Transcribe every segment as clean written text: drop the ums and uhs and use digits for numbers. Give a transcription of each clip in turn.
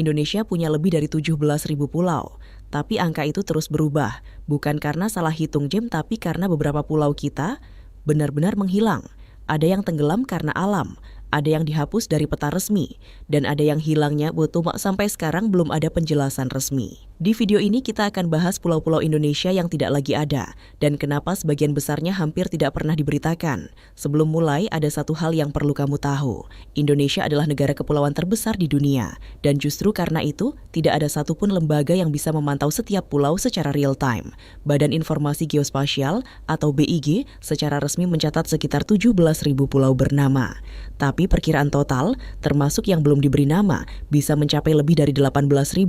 Indonesia punya lebih dari 17.000 pulau. Tapi angka itu terus berubah, bukan karena salah hitung jam, tapi karena beberapa pulau kita benar-benar menghilang. Ada yang tenggelam karena alam, ada yang dihapus dari peta resmi, dan ada yang hilangnya sampai sekarang belum ada penjelasan resmi. Di video ini kita akan bahas pulau-pulau Indonesia yang tidak lagi ada, dan kenapa sebagian besarnya hampir tidak pernah diberitakan. Sebelum mulai, ada satu hal yang perlu kamu tahu. Indonesia adalah negara kepulauan terbesar di dunia, dan justru karena itu, tidak ada satupun lembaga yang bisa memantau setiap pulau secara real time. Badan Informasi Geospasial atau BIG secara resmi mencatat sekitar 17.000 pulau bernama. Tapi perkiraan total, termasuk yang belum diberi nama, bisa mencapai lebih dari 18.000.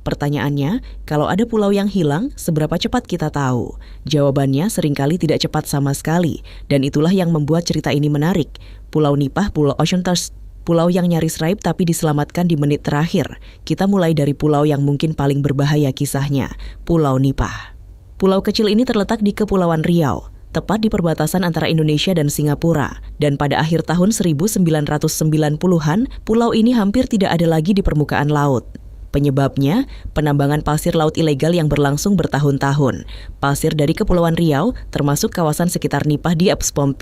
Pertanyaannya, kalau ada pulau yang hilang, seberapa cepat kita tahu? Jawabannya seringkali tidak cepat sama sekali, dan itulah yang membuat cerita ini menarik. Pulau Nipah, Pulau Ocean Thirst, pulau yang nyaris raib tapi diselamatkan di menit terakhir. Kita mulai dari pulau yang mungkin paling berbahaya kisahnya, Pulau Nipah. Pulau kecil ini terletak di Kepulauan Riau, tepat di perbatasan antara Indonesia dan Singapura. Dan pada akhir tahun 1990-an, pulau ini hampir tidak ada lagi di permukaan laut. Penyebabnya, penambangan pasir laut ilegal yang berlangsung bertahun-tahun. Pasir dari Kepulauan Riau, termasuk kawasan sekitar Nipah, diekspor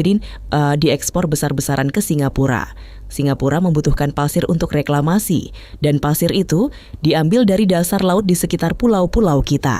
besar-besaran ke Singapura. Singapura membutuhkan pasir untuk reklamasi, dan pasir itu diambil dari dasar laut di sekitar pulau-pulau kita.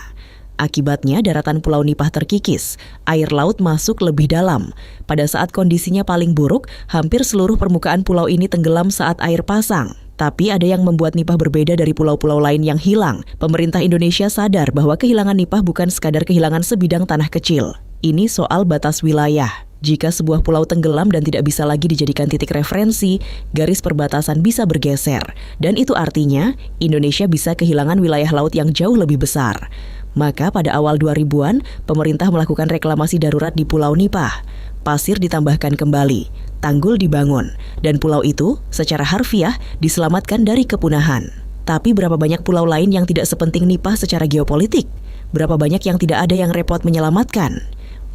Akibatnya, daratan Pulau Nipah terkikis, air laut masuk lebih dalam. Pada saat kondisinya paling buruk, hampir seluruh permukaan pulau ini tenggelam saat air pasang. Tapi ada yang membuat Nipah berbeda dari pulau-pulau lain yang hilang. Pemerintah Indonesia sadar bahwa kehilangan Nipah bukan sekadar kehilangan sebidang tanah kecil. Ini soal batas wilayah. Jika sebuah pulau tenggelam dan tidak bisa lagi dijadikan titik referensi, garis perbatasan bisa bergeser. Dan itu artinya Indonesia bisa kehilangan wilayah laut yang jauh lebih besar. Maka pada awal 2000-an, pemerintah melakukan reklamasi darurat di Pulau Nipah. Pasir ditambahkan kembali, tanggul dibangun, dan pulau itu secara harfiah diselamatkan dari kepunahan. Tapi berapa banyak pulau lain yang tidak sepenting Nipah secara geopolitik? Berapa banyak yang tidak ada yang repot menyelamatkan?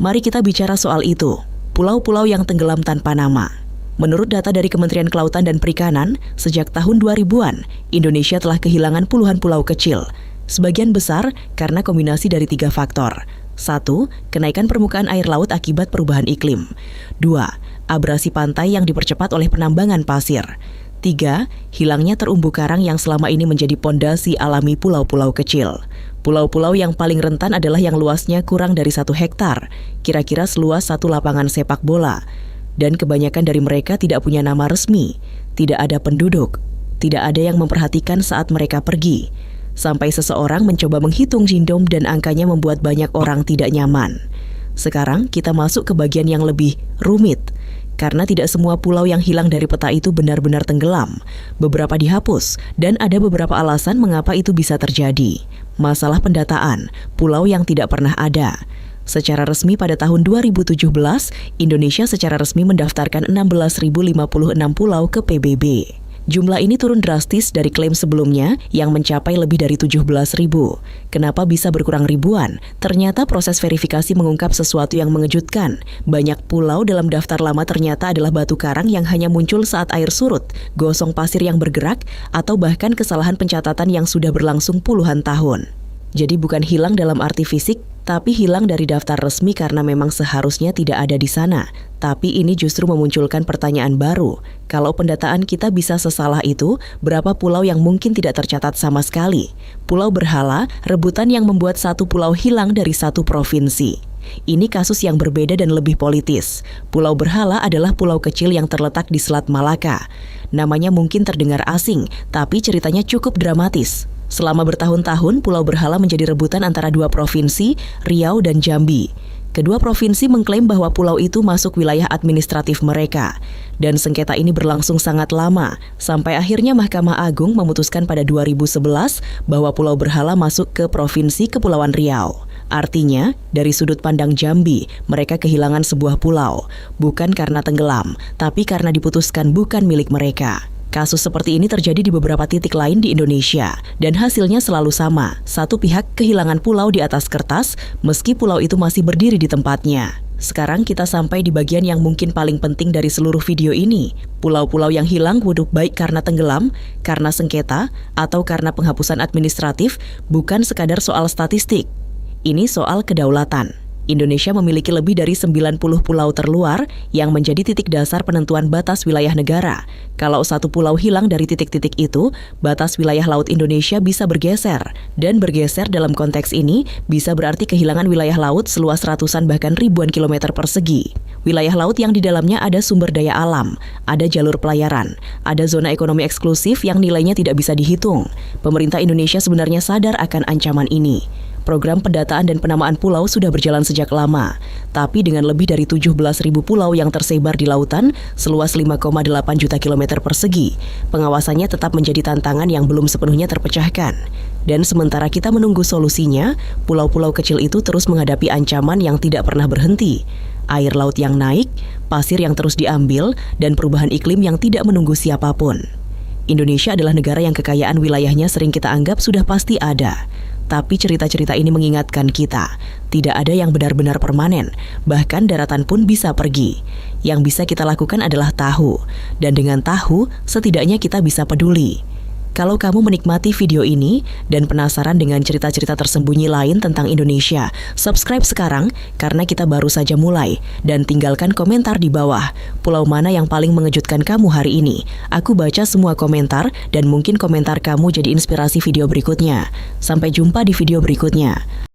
Mari kita bicara soal itu. Pulau-pulau yang tenggelam tanpa nama. Menurut data dari Kementerian Kelautan dan Perikanan, sejak tahun 2000-an, Indonesia telah kehilangan puluhan pulau kecil. Sebagian besar karena kombinasi dari 3 faktor. 1. Kenaikan permukaan air laut akibat perubahan iklim. 2. Abrasi pantai yang dipercepat oleh penambangan pasir. 3. Hilangnya terumbu karang yang selama ini menjadi pondasi alami pulau-pulau kecil. Pulau-pulau yang paling rentan adalah yang luasnya kurang dari 1 hektar, kira-kira seluas 1 lapangan sepak bola. Dan kebanyakan dari mereka tidak punya nama resmi, tidak ada penduduk, tidak ada yang memperhatikan saat mereka pergi. Sampai seseorang mencoba menghitung jindom dan angkanya membuat banyak orang tidak nyaman. Sekarang kita masuk ke bagian yang lebih rumit. Karena tidak semua pulau yang hilang dari peta itu benar-benar tenggelam. Beberapa dihapus, dan ada beberapa alasan mengapa itu bisa terjadi. Masalah pendataan, pulau yang tidak pernah ada. Secara resmi pada tahun 2017, Indonesia secara resmi mendaftarkan 16.056 pulau ke PBB. Jumlah ini turun drastis dari klaim sebelumnya yang mencapai lebih dari 17.000. Kenapa bisa berkurang ribuan? Ternyata proses verifikasi mengungkap sesuatu yang mengejutkan. Banyak pulau dalam daftar lama ternyata adalah batu karang yang hanya muncul saat air surut, gosong pasir yang bergerak, atau bahkan kesalahan pencatatan yang sudah berlangsung puluhan tahun. Jadi bukan hilang dalam arti fisik, tapi hilang dari daftar resmi karena memang seharusnya tidak ada di sana. Tapi ini justru memunculkan pertanyaan baru. Kalau pendataan kita bisa sesalah itu, berapa pulau yang mungkin tidak tercatat sama sekali? Pulau berhala, rebutan yang membuat satu pulau hilang dari satu provinsi. Ini kasus yang berbeda dan lebih politis. Pulau berhala adalah pulau kecil yang terletak di Selat Malaka. Namanya mungkin terdengar asing, tapi ceritanya cukup dramatis. Selama bertahun-tahun, Pulau Berhala menjadi rebutan antara 2 provinsi, Riau dan Jambi. Kedua provinsi mengklaim bahwa pulau itu masuk wilayah administratif mereka. Dan sengketa ini berlangsung sangat lama, sampai akhirnya Mahkamah Agung memutuskan pada 2011 bahwa Pulau Berhala masuk ke Provinsi Kepulauan Riau. Artinya, dari sudut pandang Jambi, mereka kehilangan sebuah pulau, bukan karena tenggelam, tapi karena diputuskan bukan milik mereka. Kasus seperti ini terjadi di beberapa titik lain di Indonesia, dan hasilnya selalu sama. Satu pihak kehilangan pulau di atas kertas, meski pulau itu masih berdiri di tempatnya. Sekarang kita sampai di bagian yang mungkin paling penting dari seluruh video ini. Pulau-pulau yang hilang waduk baik karena tenggelam, karena sengketa, atau karena penghapusan administratif bukan sekadar soal statistik. Ini soal kedaulatan. Indonesia memiliki lebih dari 90 pulau terluar yang menjadi titik dasar penentuan batas wilayah negara. Kalau satu pulau hilang dari titik-titik itu, batas wilayah laut Indonesia bisa bergeser. Dan bergeser dalam konteks ini bisa berarti kehilangan wilayah laut seluas ratusan bahkan ribuan kilometer persegi. Wilayah laut yang di dalamnya ada sumber daya alam, ada jalur pelayaran, ada zona ekonomi eksklusif yang nilainya tidak bisa dihitung. Pemerintah Indonesia sebenarnya sadar akan ancaman ini. Program pendataan dan penamaan pulau sudah berjalan sejak lama, tapi dengan lebih dari 17.000 pulau yang tersebar di lautan seluas 5,8 juta kilometer persegi, pengawasannya tetap menjadi tantangan yang belum sepenuhnya terpecahkan. Dan sementara kita menunggu solusinya, pulau-pulau kecil itu terus menghadapi ancaman yang tidak pernah berhenti. Air laut yang naik, pasir yang terus diambil, dan perubahan iklim yang tidak menunggu siapapun. Indonesia adalah negara yang kekayaan wilayahnya sering kita anggap sudah pasti ada. Tapi cerita-cerita ini mengingatkan kita, tidak ada yang benar-benar permanen, bahkan daratan pun bisa pergi. Yang bisa kita lakukan adalah tahu, dan dengan tahu, setidaknya kita bisa peduli. Kalau kamu menikmati video ini dan penasaran dengan cerita-cerita tersembunyi lain tentang Indonesia, subscribe sekarang karena kita baru saja mulai. Dan tinggalkan komentar di bawah, pulau mana yang paling mengejutkan kamu hari ini. Aku baca semua komentar dan mungkin komentar kamu jadi inspirasi video berikutnya. Sampai jumpa di video berikutnya.